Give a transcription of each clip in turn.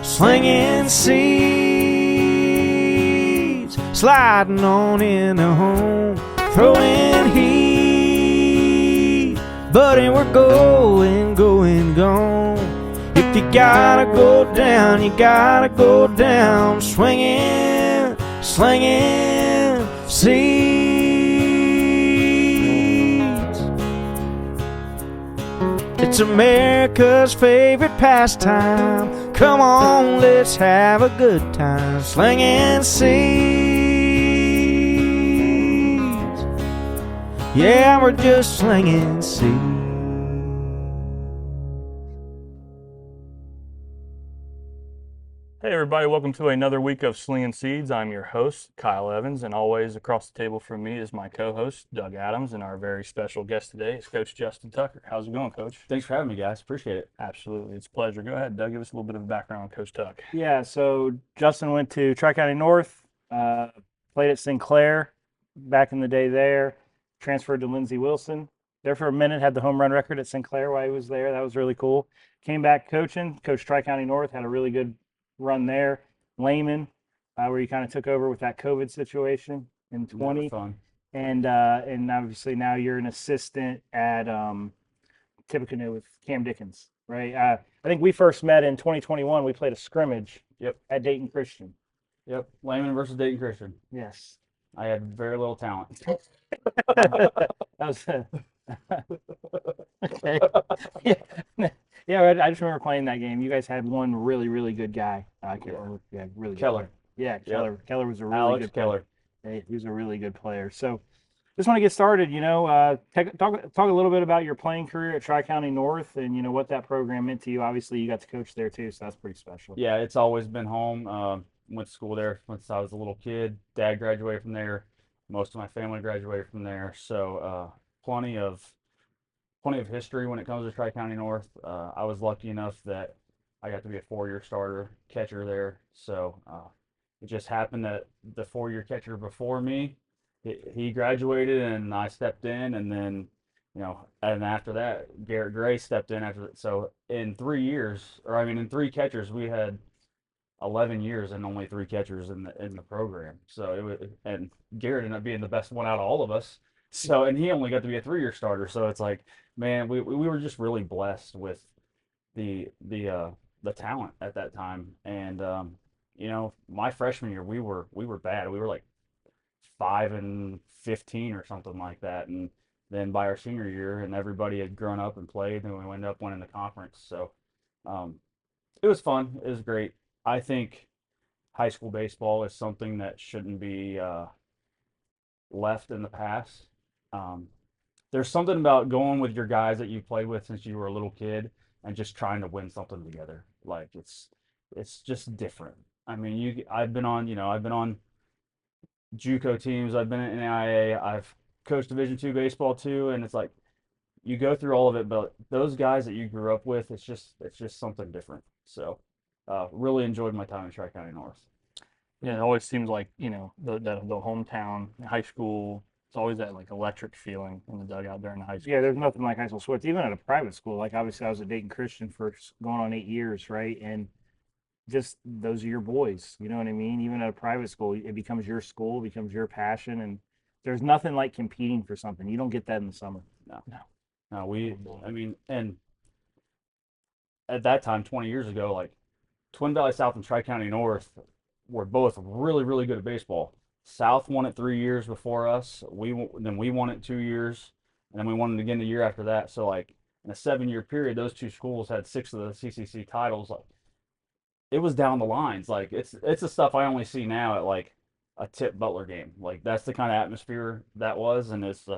Slinging seeds, sliding on into home, throwing heat, buddy, we're going, gone. If you gotta go down, you gotta go down, swinging, slinging seeds. It's America's favorite pastime. Come on, let's have a good time, slinging seeds. Yeah, we're just slinging seeds. Hey everybody, welcome to another week of Slinging Seeds. I'm your host, Kyle Evans, and always across the table from me is my co-host, Doug Adams, and our very special guest today is Coach Justin Tucker. How's it going, Coach? Thanks for having me, guys. Appreciate it. Absolutely, it's a pleasure. Go ahead, Doug, give us a little bit of background on Coach Tuck. Yeah, so Justin went to Tri-County North, played at Sinclair back in the day there, transferred to Lindsey Wilson. There for a minute, had the home run record at Sinclair while he was there. That was really cool. Came back coaching, coached Tri-County North, had a really good run there. Layman, where he kind of took over with that COVID situation in 20. Fun. And obviously now you're an assistant at Tippecanoe with Cam Dickens, right? I think we first met in 2021. We played a scrimmage at Dayton Christian. Yep. Layman versus Dayton Christian. Yes. I had very little talent. That was okay. Yeah, I just remember playing that game. You guys had one really, really good guy. I can't remember. Yeah, really Keller. Good. Yeah, Keller. Yep. Keller was a really Alex good Keller. player. He was a really good player. So, just want to get started. Talk a little bit about your playing career at Tri-County North, and what that program meant to you. Obviously, you got to coach there too, so that's pretty special. Yeah, it's always been home. Went to school there since I was a little kid. Dad graduated from there. Most of my family graduated from there. So plenty of history when it comes to Tri-County North. I was lucky enough that I got to be a 4-year starter catcher there. So it just happened that the 4-year catcher before me, he graduated and I stepped in, and then and after that Garrett Gray stepped in after that. So in 3 catchers, we had 11 years and only 3 catchers in the program. So and Garrett ended up being the best one out of all of us. So, and he only got to be a 3-year starter. So it's like, man, we were just really blessed with the talent at that time. And my freshman year, we were bad. We were like 5-15 or something like that. And then by our senior year, and everybody had grown up and played, and we ended up winning the conference. So it was fun. It was great. I think high school baseball is something that shouldn't be left in the past. There's something about going with your guys that you played with since you were a little kid and just trying to win something together. Like it's just different. I mean, I've been on JUCO teams. I've been in NAIA. I've coached Division II baseball too, and it's like you go through all of it, but those guys that you grew up with, it's just something different. So really enjoyed my time in Tri-County North. Yeah, it always seems like, the hometown, high school, it's always that like electric feeling in the dugout during the high school. Yeah, there's nothing like high school sports, even at a private school. Like obviously I was at Dayton Christian for going on 8 years, right? And just those are your boys, you know what I mean? Even at a private school, it becomes your school, it becomes your passion, and there's nothing like competing for something. You don't get that in the summer. No, and at that time, 20 years ago, like Twin Valley South and Tri-County North were both really, really good at baseball. South won it 3 years before us. Then we won it 2 years, and then we won it again the year after that. So like in a 7-year period, those two schools had 6 of the CCC titles. Like it was down the lines. Like it's the stuff I only see now at like a Tip Butler game. Like that's the kind of atmosphere that was, and it's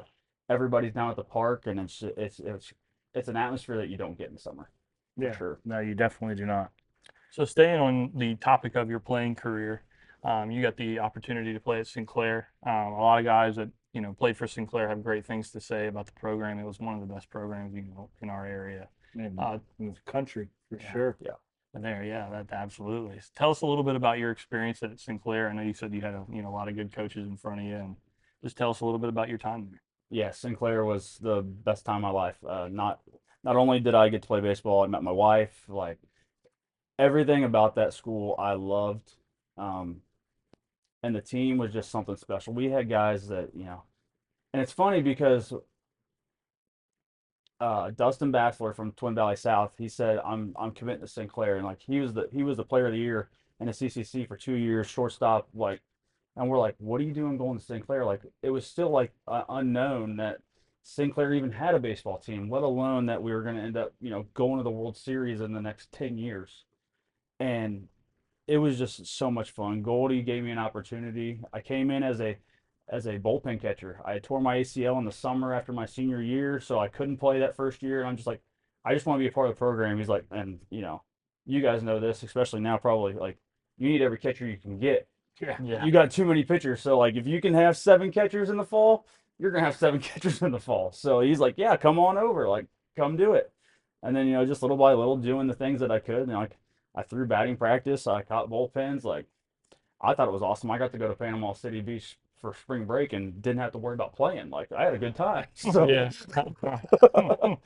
everybody's down at the park, and it's an atmosphere that you don't get in the summer. Yeah, sure. No, you definitely do not. So staying on the topic of your playing career, you got the opportunity to play at Sinclair. A lot of guys that played for Sinclair have great things to say about the program. It was one of the best programs in our area, in the country for sure. Yeah. That absolutely. Tell us a little bit about your experience at Sinclair. I know you said you had a lot of good coaches in front of you, and just tell us a little bit about your time there. Yeah, Sinclair was the best time of my life. Not only did I get to play baseball, I met my wife. Like everything about that school, I loved. Um, and the team was just something special. We had guys that, and it's funny because Dustin Bassler from Twin Valley South, he said, I'm committing to Sinclair," and like he was the player of the year in the CCC for 2 years, shortstop. Like, and we're like, "What are you doing going to Sinclair?" Like, it was still like unknown that Sinclair even had a baseball team, let alone that we were going to end up, going to the World Series in the next 10 years. And it was just so much fun. Goldie gave me an opportunity. I came in as a bullpen catcher. I tore my ACL in the summer after my senior year, so I couldn't play that first year. And I'm just like, I just want to be a part of the program. He's like, and you guys know this, especially now, probably like you need every catcher you can get. Yeah. You got too many pitchers, so like if you can have 7 catchers in the fall, you're gonna have 7 catchers in the fall. So he's like, yeah, come on over, like come do it. And then just little by little doing the things that I could. And like I threw batting practice, I caught bullpens, like I thought it was awesome. I got to go to Panama City Beach for spring break and didn't have to worry about playing. Like I had a good time. So Yeah. and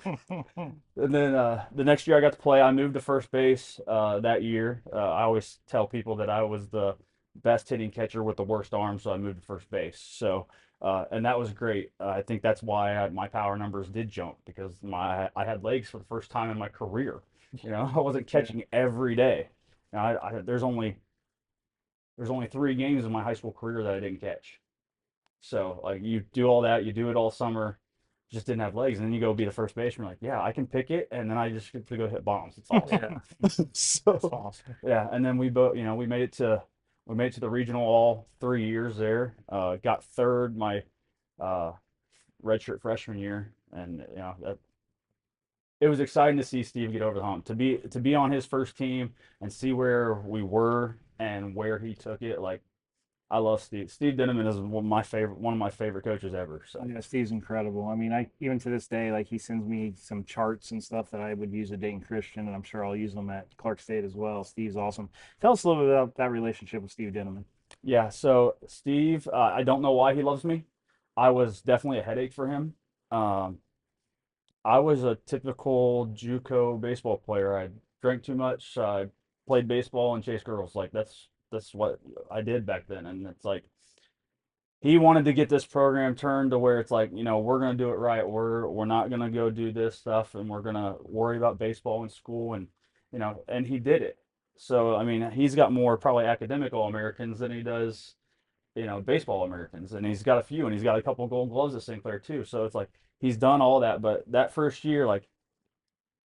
then the next year I got to play. I moved to first base that year. I always tell people that I was the best hitting catcher with the worst arm, so I moved to first base. So and that was great. I think that's why my power numbers did jump because I had legs for the first time in my career. I wasn't catching every day. There's only 3 games in my high school career that I didn't catch. So like you do all that, you do it all summer, just didn't have legs, and then you go be the first baseman. Like, yeah, I can pick it, and then I just get to go hit bombs. It's awesome. Yeah. So That's awesome. yeah, and then we both, we made it to the regional all 3 years there. Got third my uh, redshirt freshman year, and it was exciting to see Steve get over the hump. To be on his first team and see where we were and where he took it. Like I love Steve. Steve Dinneman is one of my favorite coaches ever. So Yeah, Steve's incredible. I mean, I even to this day, like he sends me some charts and stuff that I would use at Dayton Christian, and I'm sure I'll use them at Clark State as well. Steve's awesome. Tell us a little bit about that relationship with Steve Dinneman. yeah, so Steve, I don't know why he loves me. I was definitely a headache for him. Um, I was a typical JUCO baseball player. I drank too much. I played baseball and chased girls. Like that's what I did back then. And it's like he wanted to get this program turned to where it's like, we're gonna do it right. We're not gonna go do this stuff, and we're gonna worry about baseball in school, and he did it. So I mean, he's got more probably academic All-Americans than he does, baseball Americans, and he's got a few, and he's got a couple of Gold Gloves at Sinclair too. So it's like he's done all that, but that first year, like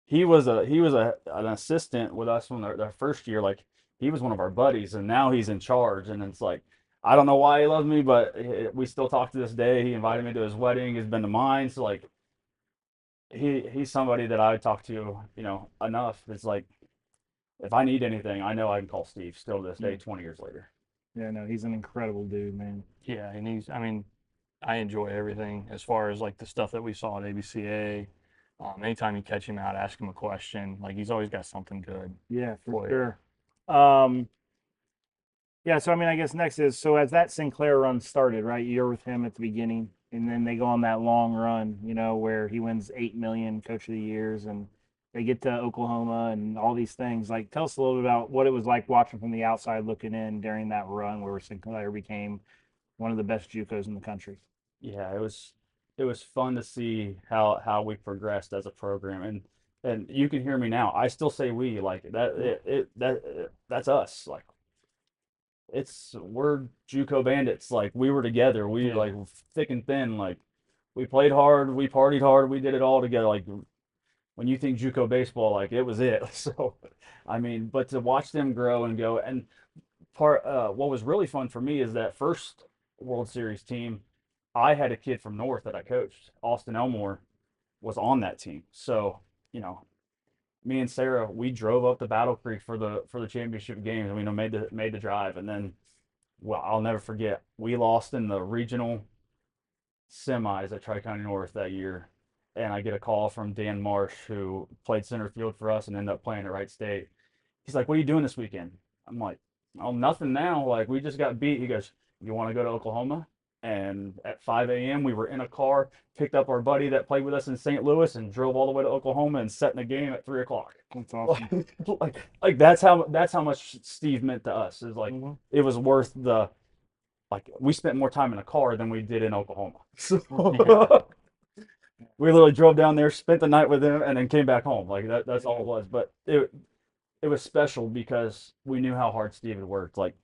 he was an assistant with us when their first year, like he was one of our buddies, and now he's in charge, and it's like I don't know why he loves me, but we still talk to this day. He invited me to his wedding. He's been to mine, so like he's somebody that I talk to, enough. It's like if I need anything, I know I can call Steve. Still to this day, 20 years later. Yeah, no, he's an incredible dude, man. Yeah, and I mean, I enjoy everything as far as like the stuff that we saw at ABCA. Anytime you catch him out, ask him a question. Like he's always got something good. Yeah, for Boy. sure. Yeah, so I mean, I guess next is so as that Sinclair run started, right? You're with him at the beginning, and then they go on that long run, where he wins 8 million Coach of the Years, and they get to Oklahoma and all these things. Like, tell us a little bit about what it was like watching from the outside looking in during that run where Sinclair became one of the best JUCOs in the country. Yeah, it was fun to see how we progressed as a program, and you can hear me now. I still say we like that. That's us. Like we're JUCO bandits. Like we were together. We Yeah. like thick and thin. Like we played hard. We partied hard. We did it all together. Like when you think JUCO baseball, like it was it. So, I mean, but to watch them grow and go, and what was really fun for me is that first World Series team. I had a kid from North that I coached. Austin Elmore was on that team. So, me and Sarah, we drove up to Battle Creek for the championship games, and made the drive. And then, well, I'll never forget, we lost in the regional semis at Tri-County North that year, and I get a call from Dan Marsh, who played center field for us and ended up playing at Wright State. He's like, "What are you doing this weekend?" I'm like, "Oh, nothing now. Like we just got beat." He goes, "You want to go to Oklahoma?" And at 5 a.m., we were in a car, picked up our buddy that played with us in St. Louis, and drove all the way to Oklahoma and set in a game at 3 o'clock. That's awesome. Like that's how much Steve meant to us. Is like Mm-hmm. it was worth the like we spent more time in a car than we did in Oklahoma. So we literally drove down there, spent the night with him, and then came back home. Like that's all it was. But it was special because we knew how hard Steve had worked. Like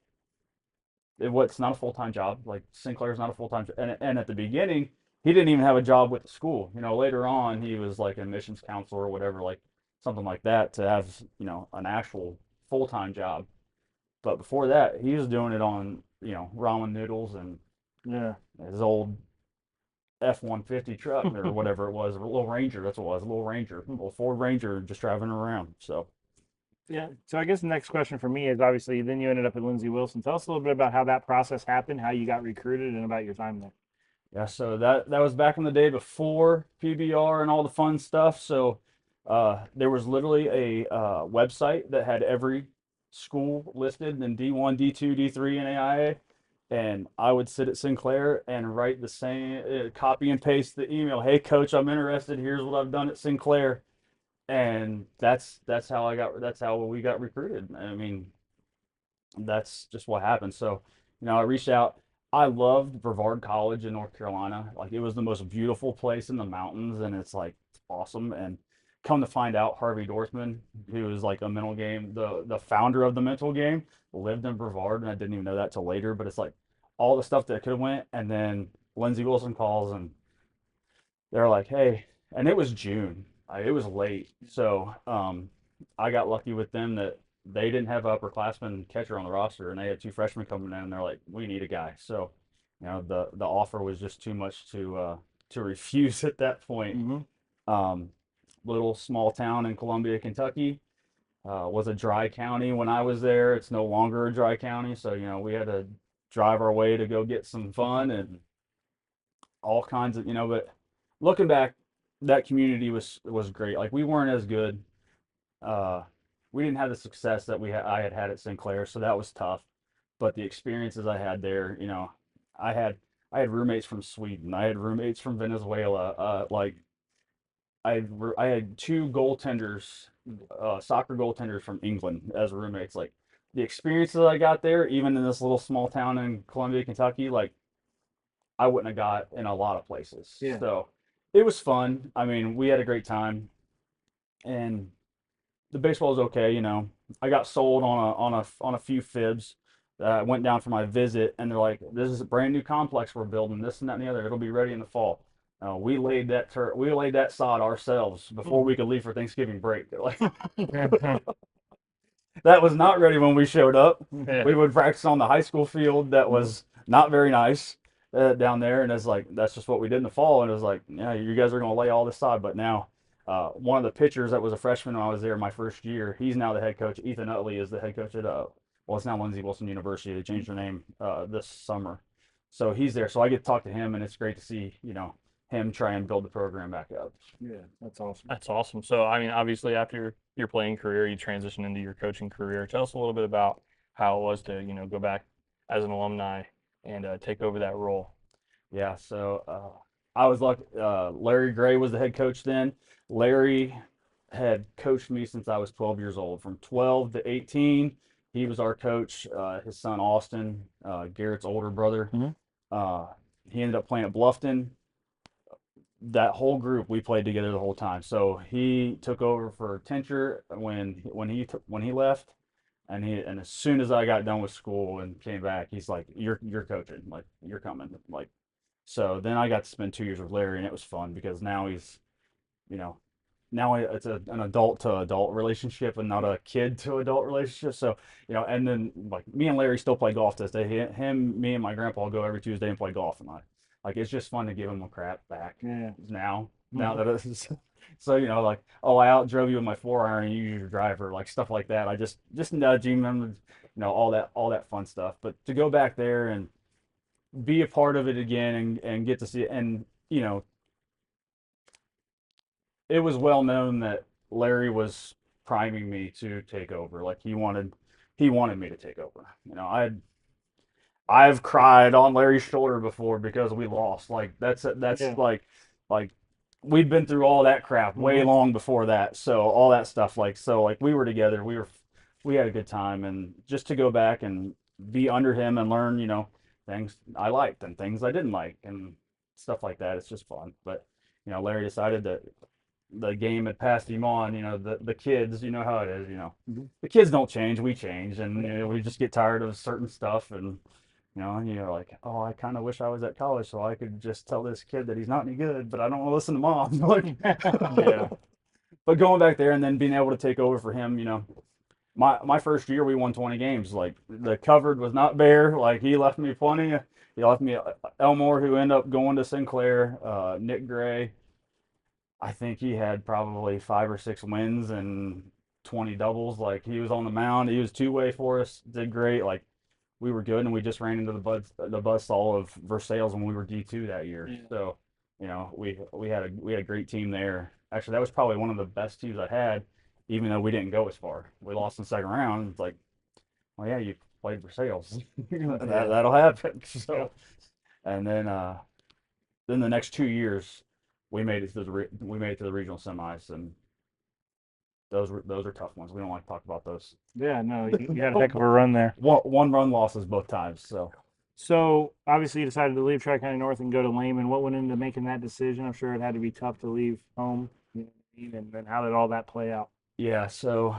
it's not a full time job. Like Sinclair's not a full time, and at the beginning he didn't even have a job with the school. Later on he was like a missions counselor or whatever, like something like that, to have an actual full time job. But before that, he was doing it on ramen noodles and Yeah. his old F-150 truck or whatever it was, a little Ranger. That's what it was, a little Ranger, a little Ford Ranger, just driving around. So Yeah. So I guess the next question for me is obviously then you ended up at Lindsey Wilson. Tell us a little bit about how that process happened, how you got recruited, and about your time there. yeah, so that was back in the day before PBR and all the fun stuff. So there was literally a website that had every school listed in D1, D2, D3, and AIA. And I would sit at Sinclair and write the same, copy and paste the email. Hey, coach, I'm interested. Here's what I've done at Sinclair. And that's how we got recruited. I mean, that's just what happened. So, I reached out. I loved Brevard College in North Carolina. Like it was the most beautiful place in the mountains, and it's like it's awesome. And come to find out, Harvey Dorfman, who was like a mental game, the founder of the mental game, lived in Brevard, and I didn't even know that till later. But it's like all the stuff that could have went, and then Lindsey Wilson calls, and they're like, "Hey," and it was June. It was late, so I got lucky with them that they didn't have an upperclassman catcher on the roster, and they had two freshmen coming in, and they're like, "We need a guy." So, the offer was just too much to refuse at that point. Mm-hmm. Um, Little small town in Columbia, Kentucky, was a dry county when I was there. It's no longer a dry county, so we had to drive our way to go get some fun and all kinds of. But looking back, that community was great. Like we weren't as good. Uh, we didn't have the success that I had at Sinclair, so that was tough. But the experiences I had there, I had I had roommates from Sweden. I had roommates from Venezuela. Like I had two goaltenders, soccer goaltenders from England as roommates. Like the experiences I got there, even in this little small town in Columbia, Kentucky, like I wouldn't have got in a lot of places. Yeah. So it was fun. I mean, we had a great time, and the baseball was okay. I got sold on a few fibs. I went down for my visit, and they're like, "This is a brand new complex we're building. This and that and the other. It'll be ready in the fall." We laid that sod ourselves before we could leave for Thanksgiving break. They're like, that was not ready when we showed up. Yeah. We would practice on the high school field that was not very nice down there, and it's like that's just what we did in the fall. And it was like, yeah, you guys are going to lay all this sod. But now, one of the pitchers that was a freshman when I was there my first year, he's now the head coach. Ethan Utley is the head coach at well, it's now Lindsey Wilson University. They changed their name this summer, so he's there. So I get to talk to him, and it's great to see him try and build the program back up. Yeah, that's awesome. That's awesome. So, I mean, obviously, after your playing career, you transitioned into your coaching career. Tell us a little bit about how it was to, go back as an alumni and take over that role. Yeah, so I was lucky. Larry Gray was the head coach then. Larry had coached me since I was 12 years old. From 12 to 18, he was our coach. His son Austin, Garrett's older brother, Mhm. he ended up playing at Bluffton. That whole group we played together the whole time. So he took over for Tincher when he left, and as soon as I got done with school and came back, he's like, "You're coaching, like you're coming." Like so then I got to spend 2 years with Larry, and it was fun because now he's, you know, now it's an adult to adult relationship and not a kid to adult relationship. So, and then like me and Larry still play golf this day. Me and my grandpa go every Tuesday and play golf, and like it's just fun to give him a crap back Yeah. now that it's so like, oh, I outdrove you with my 4 iron and you use your driver, like stuff like that. I just nudge him and all that fun stuff. But to go back there and be a part of it again and get to see it, and it was well known that Larry was priming me to take over. Like he wanted me to take over. I've cried on Larry's shoulder before because we lost. Like that's Yeah. like we'd been through all that crap way Mhm. long before that. So all that stuff like we were together. We had a good time, and just to go back and be under him and learn, things I liked and things I didn't like and stuff like that. It's just fun. But Larry decided that the game had passed him on. The kids, you know how it is. Mhm. The kids don't change, we change, and we just get tired of certain stuff, and and you're like, oh, I kind of wish I was at college so I could just tell this kid that he's not any good, but I don't want to listen to mom. Like, Yeah. but going back there and then being able to take over for him, my first year we won 20 games. Like the cupboard was not bare. Like he left me plenty. He left me Elmore, who ended up going to Sinclair. Nick Gray, I think he had probably 5 or 6 wins and 20 doubles. Like he was on the mound. He was two-way for us. Did great. Like we were good, and we just ran into the buzzsaw of Versailles when we were D2 that year. Yeah. So, we had a great team there. Actually, that was probably one of the best teams I had, even though we didn't go as far. We lost in the second round. It's like, well, yeah, you played Versailles. That'll happen. So, and then the next 2 years, we made it to the regional semis, and those are tough ones. We don't like to talk about those. Yeah, no, you had a heck of a run there. One run losses both times. So obviously you decided to leave Tri-County North and go to Lehman. What went into making that decision? I'm sure it had to be tough to leave home. You know what I mean? And then how did all that play out? Yeah, so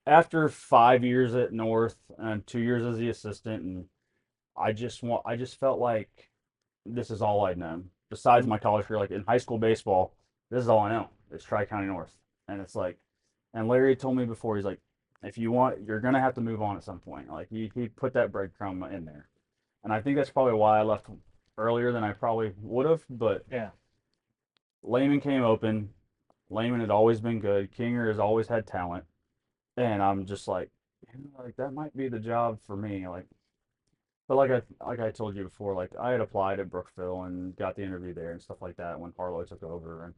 after 5 years at North and 2 years as the assistant, and I just felt like this is all I'd known. Besides my college career, like in high school baseball, this is all I know. It's Tri-County North. And it's like, and Larry told me before, he's like, if you want, you're gonna have to move on at some point. Like he put that breadcrumb in there. And I think that's probably why I left earlier than I probably would have. But Yeah. Lehman came open. Lehman had always been good. Kinger has always had talent. And I'm just like that might be the job for me. But like I told you before, like I had applied at Brookville and got the interview there and stuff like that when Harlow took over, and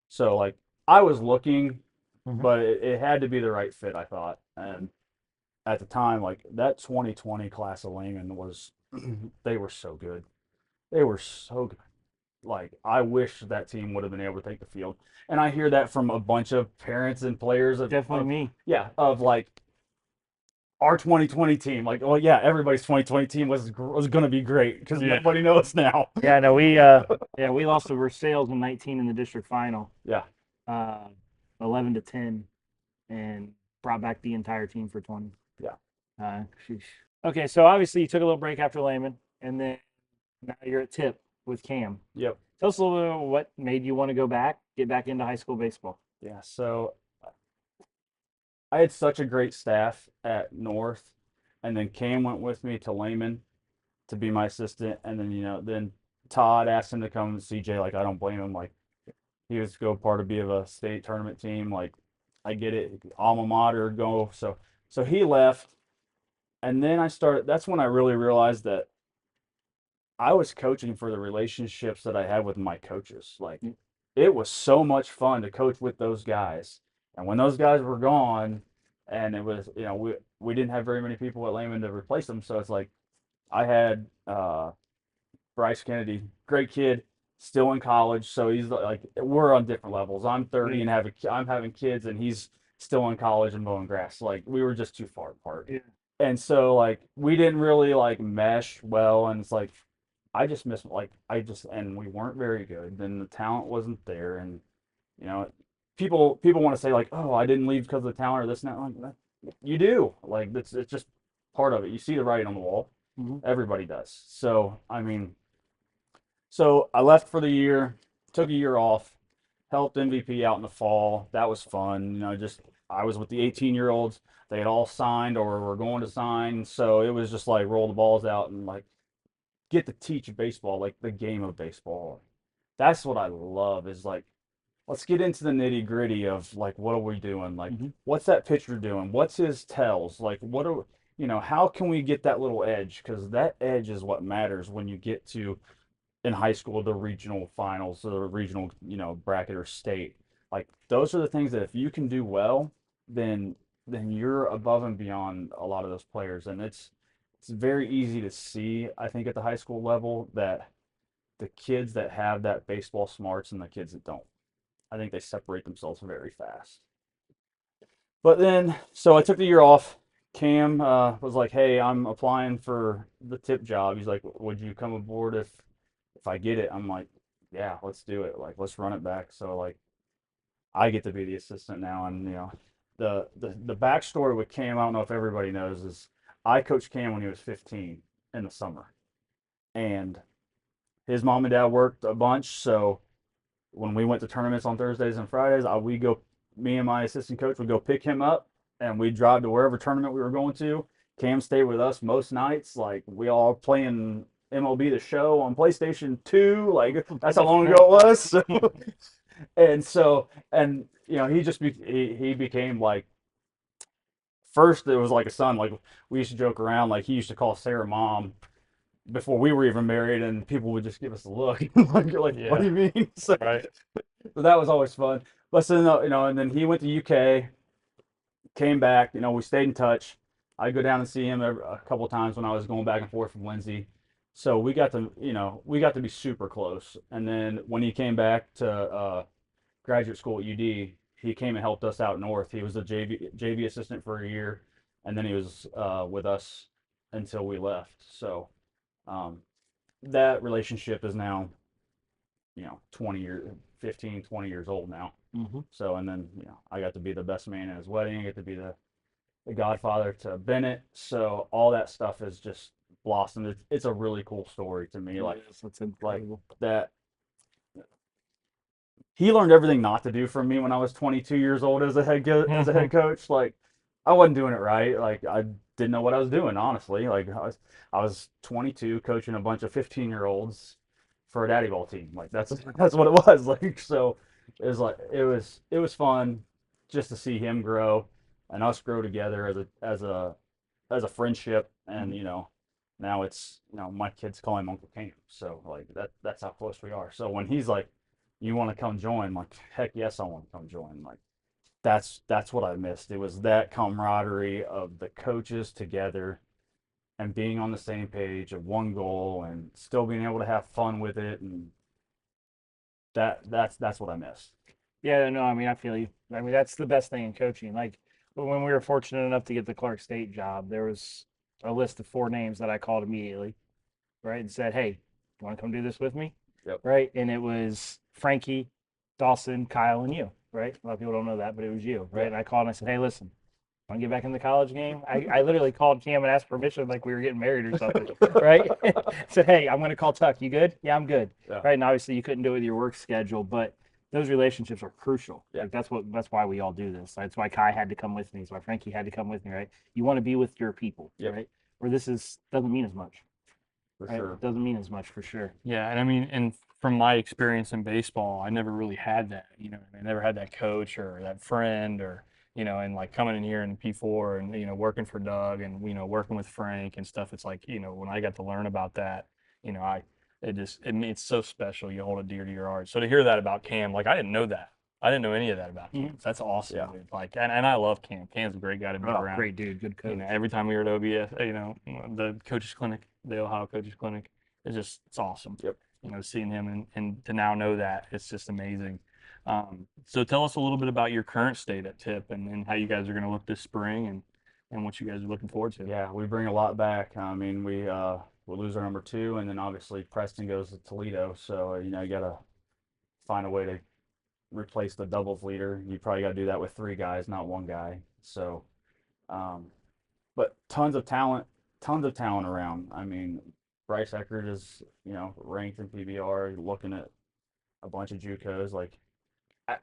so like I was looking, but it had to be the right fit, I thought. And at the time, like that 2020 class of Lehman was, they were so good. They were so good. Like I wish that team would have been able to take the field. And I hear that from a bunch of parents and players Definitely me. yeah, of like our 2020 team. Like, well, yeah, everybody's 2020 team was going to be great because nobody knows now. Yeah, no, we lost to Versailles in 19 in the district final, Yeah, 11-10, and brought back the entire team for 20. yeah. Sheesh. Okay, so obviously you took a little break after Lehman, and then now you're at Tip with Cam. Yep. Tell us a little bit about what made you want to get back into high school baseball. Yeah. So I had such a great staff at North, and then Cam went with me to Lehman to be my assistant, and then then Todd asked him to come. CJ, like I don't blame him. Like he was go part of be of a state tournament team. Like I get it, alma mater go. So he left, and then I started. That's when I really realized that I was coaching for the relationships that I had with my coaches. Like it was so much fun to coach with those guys. And when those guys were gone, and it was, we didn't have very many people at Lehman to replace them. So it's like I had Bryce Kennedy, great kid, still in college. So he's like, we're on different levels. I'm 30 and I'm having kids, and he's still in college and mowing grass. Like we were just too far apart. Yeah. And so like we didn't really like mesh well. And it's like, I just missed and we weren't very good. Then the talent wasn't there, and you know, people want to say like, oh, I didn't leave because of the talent or this and that. Like that, you do. Like it's just part of it. You see the writing on the wall. Everybody does. So I mean, so I left for the year, took a year off, helped MVP out in the fall. That was fun. Just I was with the 18-year-olds. They had all signed or were going to sign. So it was just like roll the balls out and like get to teach baseball, like the game of baseball. That's what I love is like, let's get into the nitty gritty of like, what are we doing? Like, what's that pitcher doing? What's his tells? Like, how can we get that little edge? Because that edge is what matters when you get to in high school, the regional finals, or the regional, bracket or state. Like those are the things that if you can do well, then you're above and beyond a lot of those players. And it's very easy to see, I think, at the high school level that the kids that have that baseball smarts and the kids that don't, I think they separate themselves very fast. But then, so I took the year off. Cam was like, "Hey, I'm applying for the tip job." He's like, "Would you come aboard if I get it?" I'm like, "Yeah, let's do it. Like, let's run it back." So like, I get to be the assistant now, and the backstory with Cam, I don't know if everybody knows, is I coached Cam when he was 15 in the summer, and his mom and dad worked a bunch, so when we went to tournaments on Thursdays and Fridays, me and my assistant coach would go pick him up, and we'd drive to wherever tournament we were going to. Cam stayed with us most nights. Like, we all playing MLB The Show on PlayStation 2. Like, that's how long ago it was. So, and he became like, first it was like a son. Like, we used to joke around, like he used to call Sarah mom before we were even married, and people would just give us a look like, you're like, what do you mean? So, Right. so that was always fun. But so, and then he went to UK, came back. We stayed in touch. I'd go down and see him a couple of times when I was going back and forth from Lindsay. So we got to be super close. And then when he came back to graduate school at UD, he came and helped us out north. He was a JV assistant for a year, and then he was with us until we left. So that relationship is now, 20 years, 15, 20 years old now. Mm-hmm. So, and then, I got to be the best man at his wedding. I get to be the godfather to Bennett. So all that stuff is just blossomed. It's a really cool story to me. Like, That's incredible. that he learned everything not to do from me when I was 22 years old as a head coach. Like, I wasn't doing it right. Like, I didn't know what I was doing, honestly. Like, I was 22 coaching a bunch of 15-year-olds for a daddy ball team. Like, that's what it was. Like, so it was fun just to see him grow and us grow together as a friendship. And now it's, my kids call him Uncle Cam. So like, that's how close we are. So when he's like, "You want to come join?" I'm like, heck yes, I want to come join. Like, that's what I missed. It was that camaraderie of the coaches together and being on the same page of one goal and still being able to have fun with it. And that's what I missed. Yeah, no, I mean, I feel you. I mean, that's the best thing in coaching. Like, when we were fortunate enough to get the Clark State job, there was a list of 4 names that I called immediately, right, and said, "Hey, you want to come do this with me?" Yep. Right, and it was Frankie, Dawson, Kyle, and you. Right, a lot of people don't know that, but it was you. Right, Yeah. and I called and I said, "Hey, listen, want to get back in the college game?" I literally called Cam and asked permission, like we were getting married or something. Right, said, "Hey, I'm going to call Tuck. You good?" "Yeah, I'm good." Yeah. Right, and obviously you couldn't do it with your work schedule, but those relationships are crucial. Yeah. Like, that's why we all do this. That's why Kai had to come with me. That's why Frankie had to come with me. Right, you want to be with your people. Yep. Right, or this doesn't mean as much. For Right, sure. it doesn't mean as much for sure. Yeah, and I mean, and from my experience in baseball, I never really had that. I never had that coach or that friend, or and like coming in here in P4 and working for Doug and working with Frank and stuff. It's like when I got to learn about that, it's so special. You hold it dear to your heart. So to hear that about Cam, like I didn't know that. I didn't know any of that about Cam. That's awesome, Yeah. dude. Like, and I love Cam. Cam's a great guy to be around. Great dude, good coach. Every time we were at OBS, the coaches clinic, the Ohio coaches clinic, it's awesome. Yep. Seeing him and to now know that, it's just amazing. So tell us a little bit about your current state at Tip and how you guys are going to look this spring and what you guys are looking forward to. Yeah, we bring a lot back. I mean, we'll lose our number 2, and then obviously Preston goes to Toledo. So you got to find a way to replace the doubles leader. You probably got to do that with 3 guys, not 1 guy. So, but tons of talent around. I mean, Bryce Eckert is, ranked in PBR, looking at a bunch of JUCOs. Like,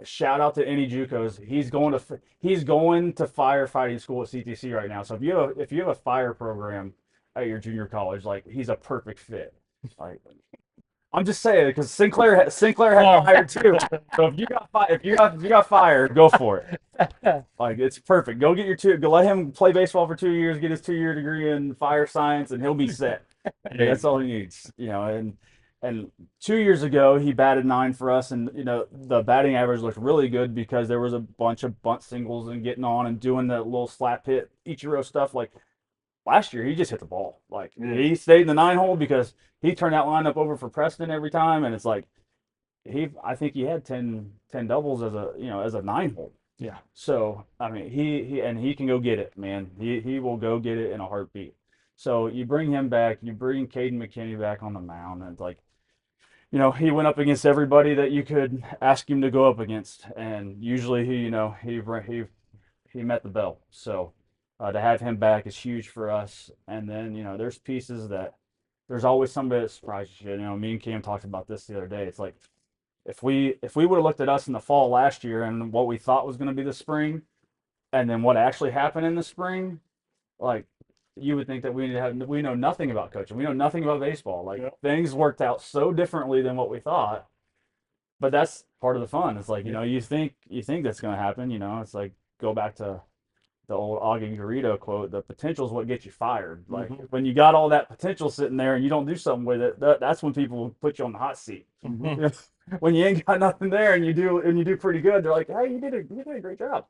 shout out to any JUCOs. He's going to firefighting school at CTC right now. So if you have a fire program at your junior college, like, he's a perfect fit. Like, I'm just saying, because Sinclair had fire too. So if you got fire, go for it. Like, it's perfect. Go get go let him play baseball for 2 years, get his 2-year degree in fire science, and he'll be set. That's all he needs. And 2 years ago he batted 9 for us, and the batting average looked really good because there was a bunch of bunt singles and getting on and doing the little slap hit Ichiro stuff. Like, last year he just hit the ball. Like Yeah. he stayed in the 9 hole because he turned that lineup over for Preston every time, and it's like I think he had 10 doubles as a 9 hole. Yeah. So I mean he can go get it, man. He will go get it in a heartbeat. So you bring him back, you bring Caden McKinney back on the mound, and it's like, he went up against everybody that you could ask him to go up against, and usually he met the bell. So to have him back is huge for us. And then there's pieces that there's always somebody that surprises you. Me and Cam talked about this the other day. It's like if we would have looked at us in the fall last year and what we thought was going to be the spring, and then what actually happened in the spring, like you would think that we know nothing about coaching. We know nothing about baseball. Like Yep. things worked out so differently than what we thought. But that's part of the fun. It's like, you think that's going to happen. It's like go back to the old Augie Garrido quote: "The potential is what gets you fired." Like when you got all that potential sitting there and you don't do something with it, that's when people put you on the hot seat. When you ain't got nothing there and you do pretty good, they're like, "Hey, you did a great job."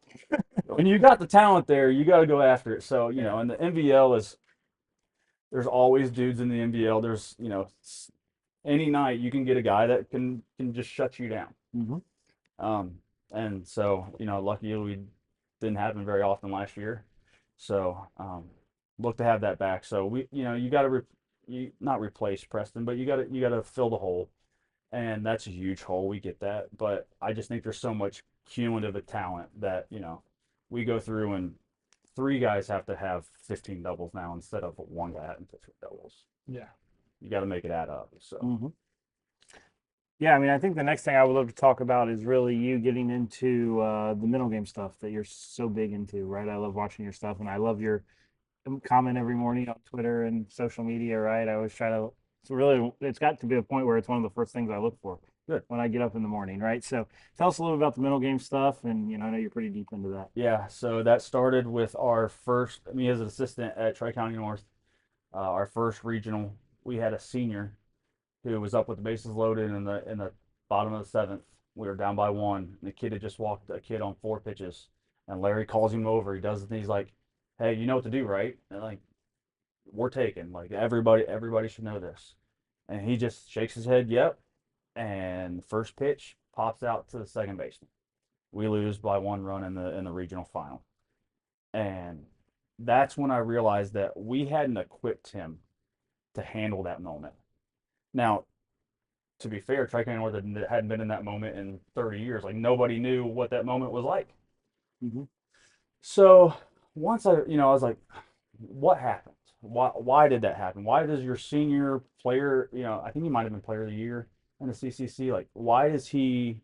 When you got the talent there, you got to go after it. So and the NVL there's always dudes in the NVL. There's any night you can get a guy that can just shut you down. And so luckily we didn't happen very often last year. So look to have that back. So we you got to not replace Preston, but you got to fill the hole, and that's a huge hole. We get that, but I just think there's so much cumulative of talent that we go through, and 3 guys have to have 15 doubles now instead of 1 guy having 15 doubles. Yeah. You got to make it add up. So. Yeah, I mean, I think the next thing I would love to talk about is really you getting into the mental game stuff that you're so big into, right? I love watching your stuff, and I love your comment every morning on Twitter and social media, right? I always try to. It's got to be a point where it's one of the first things I look for. Good. When I get up in the morning, right? So tell us a little about the mental game stuff, and I know you're pretty deep into that. Yeah, so that started with me as an assistant at Tri-County North, our first regional. We had a senior who was up with the bases loaded in the bottom of the 7th. We were down by 1, and the kid had just walked a kid on 4 pitches, and Larry calls him over. He does it, and he's like, "Hey, you know what to do, right?" And like, we're taking, like, everybody should know this. And he just shakes his head, "Yep." And the first pitch pops out to the second baseman. We lose by 1 run in the regional final. And that's when I realized that we hadn't equipped him to handle that moment. Now, to be fair, Tri-County North hadn't been in that moment in 30 years. Like nobody knew what that moment was like. So once I was like, what happened? Why did that happen? Why does your senior player, I think he might have been player of the year in the CCC, like why is he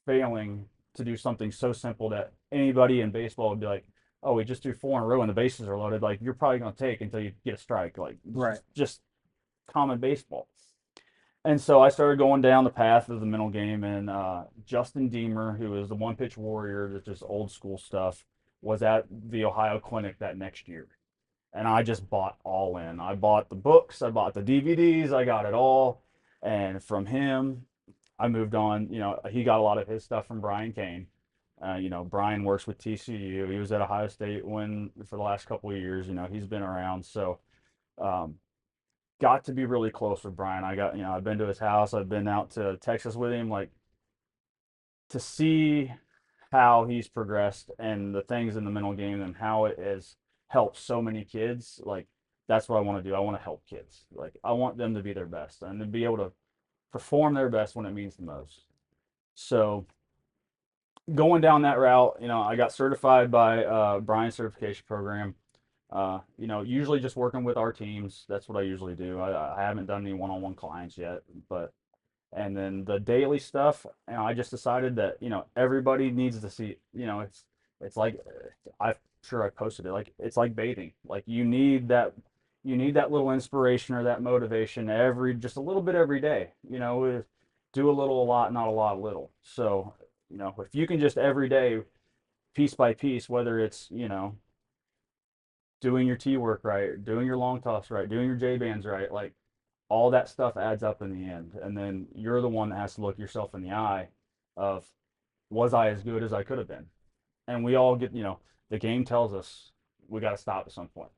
failing to do something so simple that anybody in baseball would be like, oh, we just do 4 in a row and the bases are loaded. Like you're probably going to take until you get a strike. Like just common baseball. And so I started going down the path of the mental game, and Justin Deemer, who is the 1-pitch warrior, that's just old school stuff, was at the Ohio Clinic that next year. And I just bought all in. I bought the books, I bought the DVDs, I got it all. And from him, I moved on. He got a lot of his stuff from Brian Kane. Brian works with TCU. He was at Ohio State for the last couple of years. He's been around. So got to be really close with Brian. I've been to his house. I've been out to Texas with him, like to see how he's progressed and the things in the mental game and how it has helped so many kids. Like that's what I want to do. I want to help kids. Like I want them to be their best and to be able to perform their best when it means the most. So going down that route, I got certified by Brian's certification program. Usually just working with our teams. That's what I usually do. I haven't done any one-on-one clients yet, and then the daily stuff, I just decided that, everybody needs to see, it's like, I'm sure I posted it, like, it's like bathing. Like you need that little inspiration or that motivation just a little bit every day, do a little, a lot, not a lot, a little. So, if you can just every day, piece by piece, whether it's, doing your T work right, doing your long toss right, doing your J bands right, like all that stuff adds up in the end. And then you're the one that has to look yourself in the eye of, was I as good as I could have been? And we all get, the game tells us we got to stop at some point.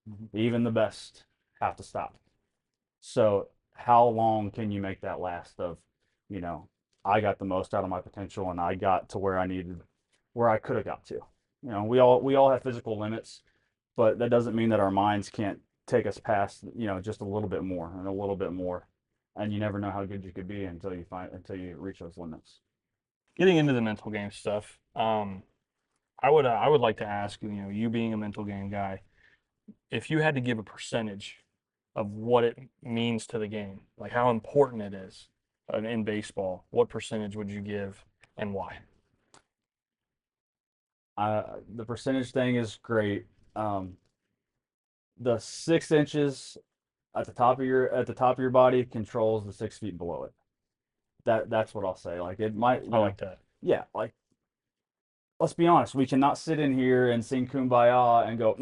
Mhm. Even the best have to stop. So how long can you make that last of, you know, I got the most out of my potential and I got to where I needed, where I could have got to. You know, we all have physical limits, but that doesn't mean that our minds can't take us past, just a little bit more and a little bit more. And you never know how good you could be until you reach those limits. Getting into the mental game stuff, I would like to ask you, you being a mental game guy, if you had to give a percentage of what it means to the game, like how important it is in baseball, what percentage would you give and why? The percentage thing is great. Um, the 6 inches at the top of your body controls the 6 feet below it. That's what I'll say. Like it might, I like that. yeah. Like let's be honest, we cannot sit in here and sing Kumbaya and go,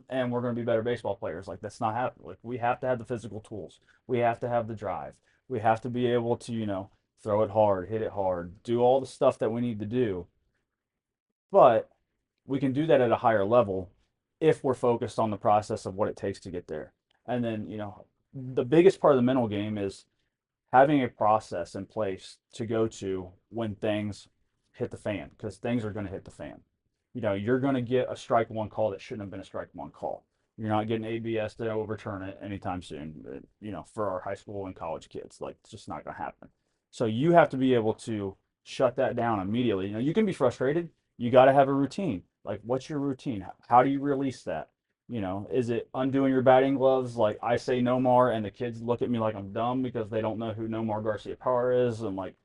and we're going to be better baseball players. Like that's not happening. Like we have to have the physical tools. We have to have the drive. We have to be able to, throw it hard, hit it hard, do all the stuff that we need to do. But we can do that at a higher level if we're focused on the process of what it takes to get there. And then, the biggest part of the mental game is having a process in place to go to when things hit the fan, because things are going to hit the fan. You're going to get a strike one call that shouldn't have been a strike one call. You're not getting ABS to overturn it anytime soon, for our high school and college kids. Like, it's just not going to happen. So you have to be able to shut that down immediately. You can be frustrated. You got to have a routine. Like, what's your routine? How do you release that? Is it undoing your batting gloves? Like I say Nomar and the kids look at me like I'm dumb because they don't know who Nomar Garcia Parra is. I'm like,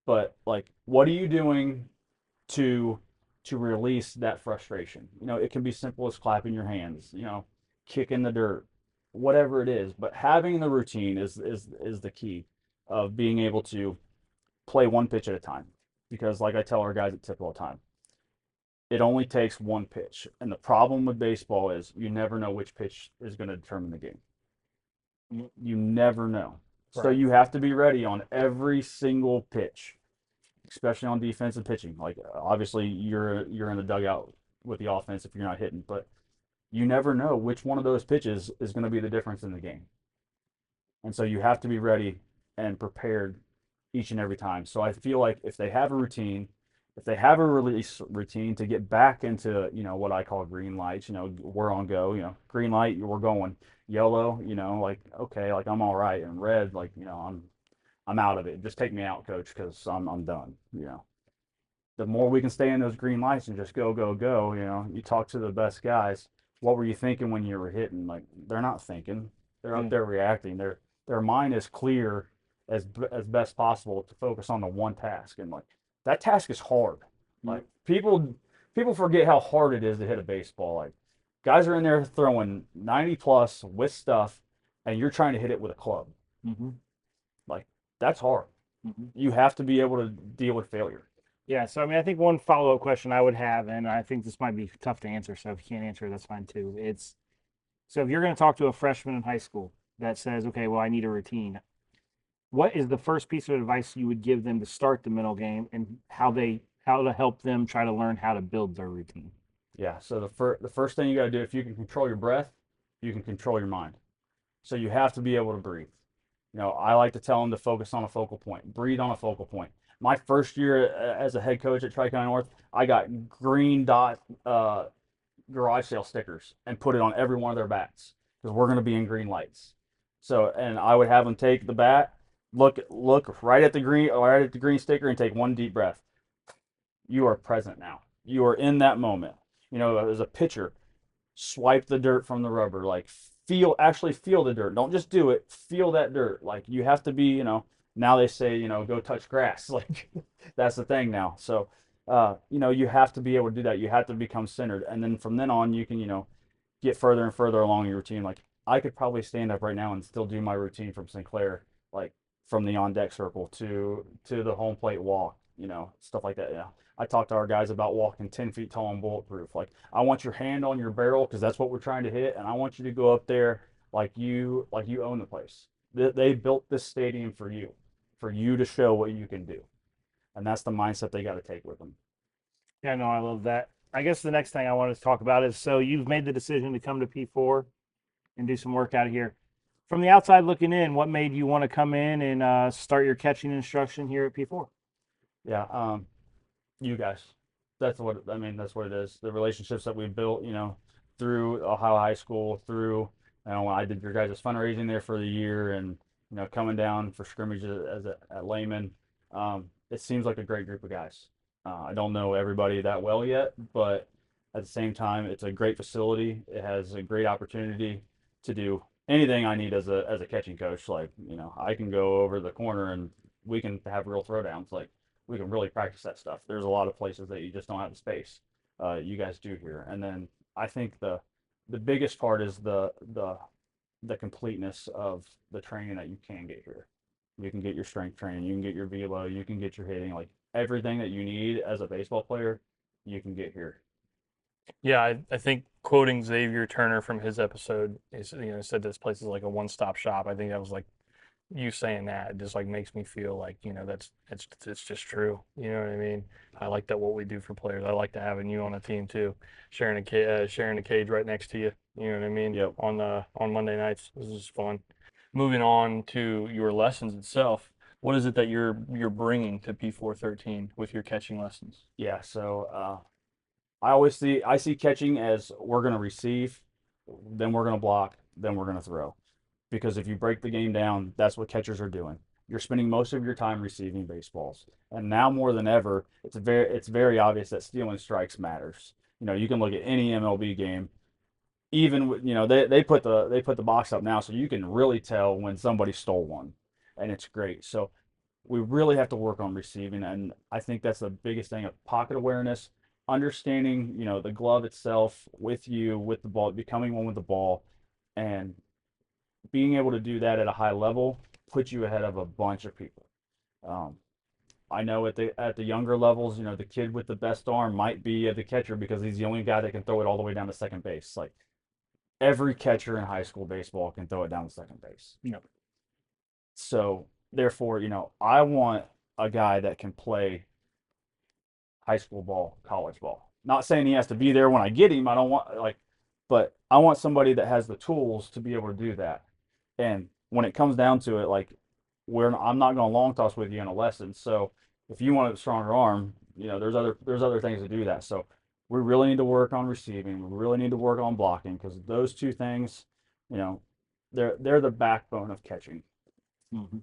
but like, what are you doing to release that frustration? It can be simple as clapping your hands, kicking the dirt, whatever it is. But having the routine is the key of being able to play one pitch at a time. Because like I tell our guys at Tip all the time, it only takes one pitch. And the problem with baseball is you never know which pitch is going to determine the game. You never know. So Right. you have to be ready on every single pitch, especially on defensive pitching. Like obviously you're in the dugout with the offense if you're not hitting, but you never know which one of those pitches is going to be the difference in the game. And so you have to be ready and prepared each and every time. So I feel like if they have a routine, if they have a release routine to get back into, what I call green lights, we're on go, green light, we're going. Yellow, like, okay, like I'm all right. And red, like, I'm out of it. Just take me out, coach, because I'm done, The more we can stay in those green lights and just go, go, go, you talk to the best guys. What were you thinking when you were hitting? Like, they're not thinking. They're up there reacting. Their mind is clear as best possible to focus on the one task. And like that task is hard. Like people forget how hard it is to hit a baseball. Like guys are in there throwing 90 plus with stuff, and you're trying to hit it with a club. Mm-hmm. Like that's hard. Mm-hmm. You have to be able to deal with failure. Yeah, so I mean, I think one follow-up question I would have, and I think this might be tough to answer, so if you can't answer, that's fine too. It's so if you're going to talk to a freshman in high school that says, okay, well, I need a routine, what is the first piece of advice you would give them to start the mental game and how to help them try to learn how to build their routine? Yeah. So the first thing you got to do, if you can control your breath, you can control your mind. So you have to be able to breathe. I like to tell them to focus on a focal point, breathe on a focal point. My first year as a head coach at Tippecanoe North, I got green dot garage sale stickers and put it on every one of their bats because we're going to be in green lights. So, and I would have them take the bat, look right at the green sticker, and take one deep breath. You are present now. You are in that moment. As a pitcher, swipe the dirt from the rubber. Like actually feel the dirt. Don't just do it. Feel that dirt. Like you have to be. Now they say go touch grass. Like that's the thing now. So you have to be able to do that. You have to become centered, and then from then on, you can get further and further along your routine. Like I could probably stand up right now and still do my routine from Sinclair, like from the on deck circle to the home plate walk, stuff like that. Yeah. I talked to our guys about walking 10 feet tall and bulletproof. Like I want your hand on your barrel because that's what we're trying to hit, and I want you to go up there like you own the place. They built this stadium for you to show what you can do, and that's the mindset they got to take with them. Yeah, no, I love that. I guess the next thing I wanted to talk about is, so you've made the decision to come to P4 and do some work out here. From the outside looking in, what made you want to come in and start your catching instruction here at P4? Yeah, you guys. That's what I mean. That's what it is. The relationships that we built, through Ohio High School, through when I did your guys' fundraising there for the year, and coming down for scrimmages at Lehman. It seems like a great group of guys. I don't know everybody that well yet, but at the same time, it's a great facility. It has a great opportunity to do anything I need as a catching coach. Like I can go over the corner and we can have real throwdowns. Like we can really practice that stuff. There's a lot of places that you just don't have the space. You guys do here, and then I think the biggest part is the completeness of the training that you can get here. You can get your strength training, you can get your velo, you can get your hitting, like everything that you need as a baseball player, you can get here. Yeah, I think quoting Xavier Turner from his episode, said this place is like a one-stop shop. I think that was like you saying that. It just like makes me feel like it's just true. You know what I mean? I like that what we do for players. I like to having you on a team too, sharing a cage right next to you. You know what I mean? Yep. On Monday nights, this is fun. Moving on to your lessons itself, what is it that you're bringing to P413 with your catching lessons? Yeah, so I see catching as we're going to receive, then we're going to block, then we're going to throw. Because if you break the game down, that's what catchers are doing. You're spending most of your time receiving baseballs, and now more than ever, it's very obvious that stealing strikes matters. You can look at any MLB game. Even they put the box up now, so you can really tell when somebody stole one, and it's great. So we really have to work on receiving, and I think that's the biggest thing: of pocket awareness, understanding the glove itself with the ball, becoming one with the ball, and being able to do that at a high level puts you ahead of a bunch of people. Um, I know at the younger levels, the kid with the best arm might be the catcher because he's the only guy that can throw it all the way down to second base. Like every catcher in high school baseball can throw it down to second base. Yep. So therefore, I want a guy that can play high school ball, college ball. Not saying he has to be there when I get him. I don't want but I want somebody that has the tools to be able to do that. And when it comes down to it, like I'm not going to long toss with you in a lesson. So if you want a stronger arm, there's other things to do that. So we really need to work on receiving. We really need to work on blocking because those two things, they're the backbone of catching. Mm-hmm.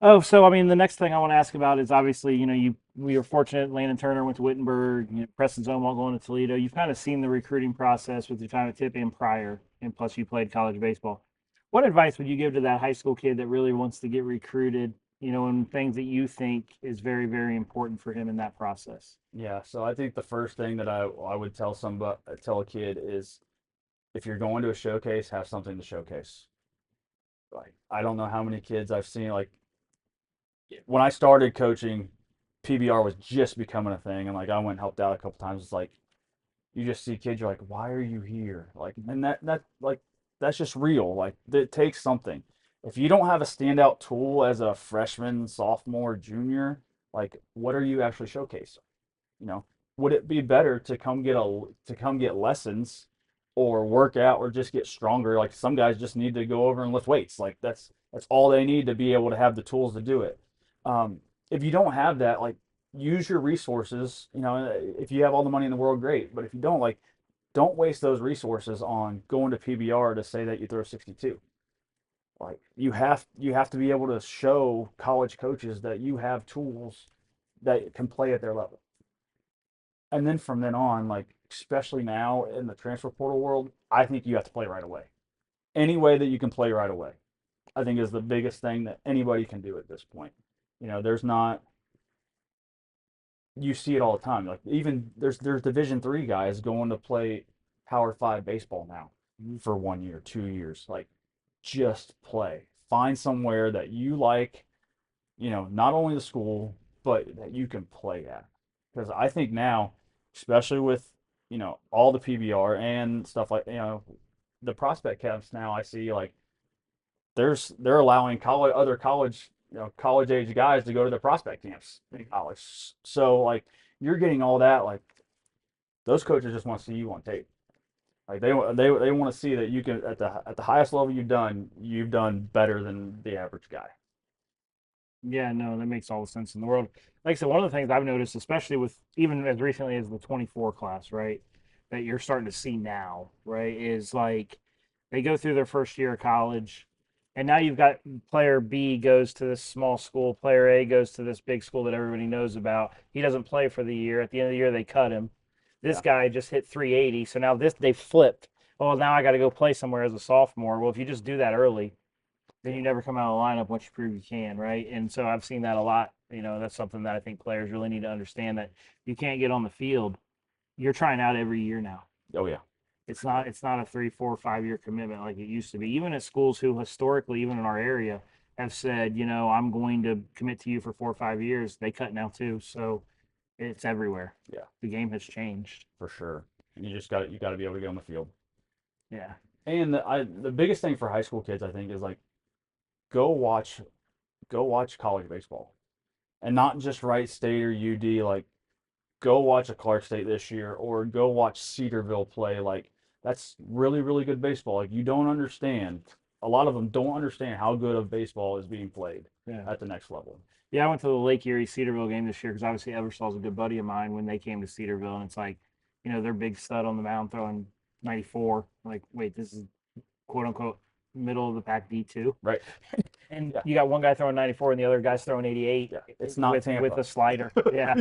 Oh, so I mean, the next thing I want to ask about is obviously, we were fortunate. Landon Turner went to Wittenberg. Preston Zomwalt going to Toledo. You've kind of seen the recruiting process with your time at Tippecanoe prior, and plus you played college baseball. What advice would you give to that high school kid that really wants to get recruited? And things that you think is very, very important for him in that process. Yeah, so I think the first thing that I would tell a kid is if you're going to a showcase, have something to showcase. Like I don't know how many kids I've seen like when I started coaching, PBR was just becoming a thing, and like I went and helped out a couple times. It's like you just see kids, you're like, why are you here? Like, and that's just real. Like it takes something. If you don't have a standout tool as a freshman, sophomore, junior, like what are you actually showcasing? Would it be better to come get lessons or work out or just get stronger? Like some guys just need to go over and lift weights. Like that's all they need to be able to have the tools to do it. If you don't have that, like use your resources. If you have all the money in the world, great. But if you don't, like, don't waste those resources on going to PBR to say that you throw 62. Like you have to be able to show college coaches that you have tools that can play at their level. And then from then on, like especially now in the transfer portal world, I think you have to play right away. Any way that you can play right away, I think is the biggest thing that anybody can do at this point. There's not. You see it all the time. Like even there's Division III guys going to play Power 5 baseball now for 1 year, 2 years. Like just play. Find somewhere that you like. Not only the school, but that you can play at. Because I think now, especially with all the PBR and stuff like the prospect camps now, I see like they're allowing other college age guys to go to the prospect camps in college. So like you're getting all that, like those coaches just want to see you on tape. Like they want to see that you can at the highest level you've done better than the average guy. Yeah, no, that makes all the sense in the world. Like I said, one of the things I've noticed, especially with even as recently as the 24 class, right, that you're starting to see now, right, is like they go through their first year of college, and now you've got player B goes to this small school, player A goes to this big school that everybody knows about. He doesn't play for the year. At the end of the year, they cut him. This Yeah. guy just hit 380, so now this they flipped. Well, now I got to go play somewhere as a sophomore. Well, if you just do that early, then you never come out of the lineup once you prove you can, right? And so I've seen that a lot. You know, that's something that I think players really need to understand, that you can't get on the field. You're trying out every year now. Oh yeah. It's not a 3, 4, 5 year commitment like it used to be. Even at schools who historically, even in our area, have said, you know, I'm going to commit to you for 4 or 5 years. They cut now too. So it's everywhere. Yeah. The game has changed. For sure. And you got to be able to get on the field. Yeah. And the biggest thing for high school kids, I think, is like go watch college baseball, and not just Wright State or UD. Like go watch a Clark State this year, or go watch Cedarville play. Like that's really really good baseball. Like you don't understand. A lot of them don't understand how good of baseball is being played at the next level. Yeah, I went to the Lake Erie Cedarville game this year because obviously Eversaw's a good buddy of mine when they came to Cedarville, and it's like, you know, their big stud on the mound throwing 94. Like, wait, this is quote unquote middle of the pack D2. Right. And Yeah. you got one guy throwing 94 and the other guy's throwing 88. Yeah. It's not with, Tampa. with a slider. Yeah.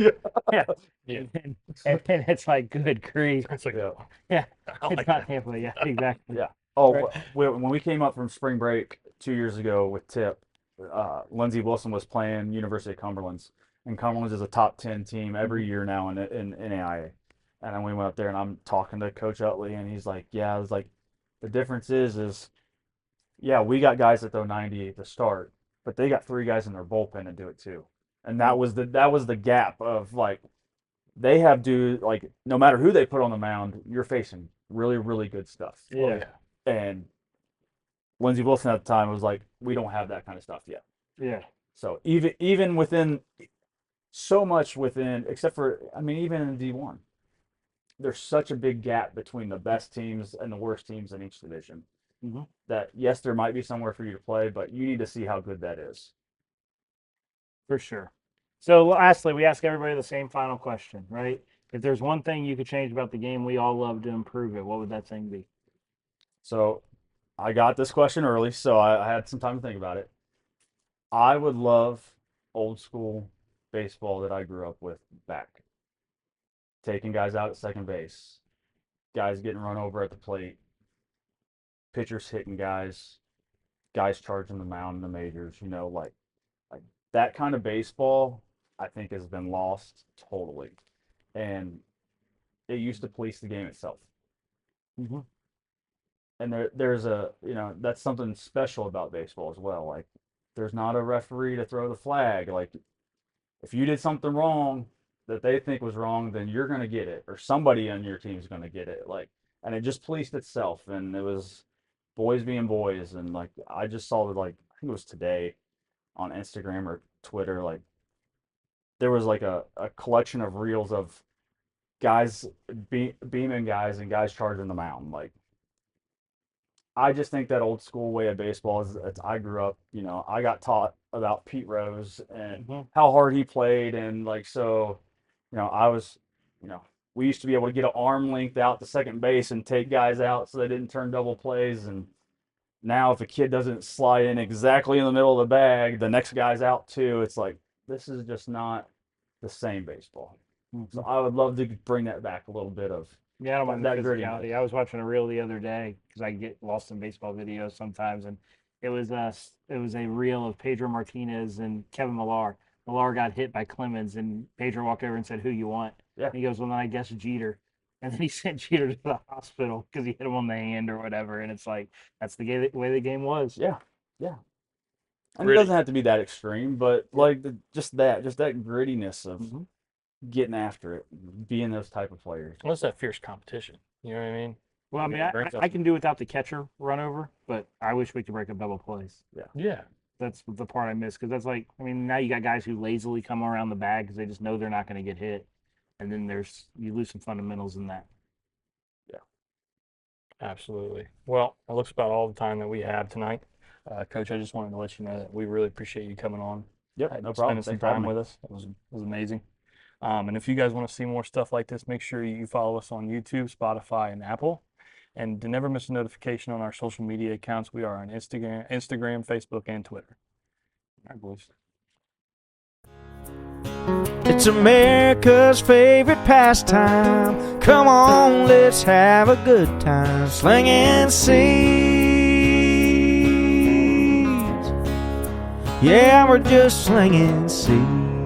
Yeah. Yeah. And it's like, good grief. It's like, Yeah. Yeah. I It's like not that. Tampa. Yeah, exactly. Yeah. Oh, Right. when we came up from spring break 2 years ago with Tip, Lindsey Wilson was playing University of Cumberland's, and Cumberland's is a top 10 team every year now in NAIA. And then we went up there, and I'm talking to Coach Utley, and he's like, "Yeah, I was like, the difference is, yeah, we got guys that throw 98 to start, but they got 3 guys in their bullpen to do it too." And that was the gap of like they have dude like no matter who they put on the mound, you're facing really really good stuff. Oh, Yeah. yeah. And Lindsey Wilson at the time was like, we don't have that kind of stuff yet. Yeah. So even within so much within, except for I mean, even in D1, there's such a big gap between the best teams and the worst teams in each division. Mhm. That yes, there might be somewhere for you to play, but you need to see how good that is. For sure. So lastly, we ask everybody the same final question, right? If there's one thing you could change about the game we all love to improve it, what would that thing be? So I got this question early, so I had some time to think about it. I would love old school baseball that I grew up with back. Taking guys out at second base, guys getting run over at the plate, pitchers hitting guys, guys charging the mound in the majors, you know, like that kind of baseball I think has been lost totally. And it used to police the game itself. Mhm. And there's a, you know, that's something special about baseball as well. Like there's not a referee to throw the flag. Like if you did something wrong that they think was wrong, then you're going to get it, or somebody on your team is going to get it. Like, and it just policed itself, and it was boys being boys. And like I just saw it, like I think it was today on Instagram or Twitter, like there was like a collection of reels of guys beaming guys and guys charging the mound. Like I just think that old school way of baseball is, I grew up, you know, I got taught about Pete Rose and how hard he played. And like, so, you know, you know, we used to be able to get an arm length out to second base and take guys out so they didn't turn double plays. And now if a kid doesn't slide in exactly in the middle of the bag, the next guy's out too. It's like, this is just not the same baseball. So I would love to bring that back a little bit of Yeah, I don't mind the that physicality. grittiness. I was watching a reel the other day because I get lost in baseball videos sometimes, and it was a reel of Pedro Martinez and Kevin Millar. Millar got hit by Clemens, and Pedro walked over and said, "Who you want?" Yeah. And he goes, "Well, then I guess Jeter." And then he sent Jeter to the hospital because he hit him on the hand or whatever. And it's like that's the way the game was. Yeah, yeah. And Gritty. it doesn't have to be that extreme, but like just that grittiness of Mhm. getting after it, being those type of players. What's that fierce competition? You know what I mean? Well, I mean, Yeah, brings I up- can do without the catcher run over, but I wish we could break up double plays. Yeah. That's the part I miss because that's like, I mean, now you got guys who lazily come around the bag because they just know they're not going to get hit. and then you lose some fundamentals in that. Yeah. Absolutely. Well, that looks about all the time that we have tonight. Coach, I just wanted to let you know that we really appreciate you coming on. Yep, and no problem. Spending some Thanks for having time me. with us. It was amazing. And if you guys want to see more stuff like this, make sure you follow us on YouTube, Spotify, and Apple. And to never miss a notification on our social media accounts, we are on Instagram, Facebook, and Twitter. All right, boys. It's America's favorite pastime. Come on, let's have a good time. Slinging seeds. Yeah, we're just slinging seeds.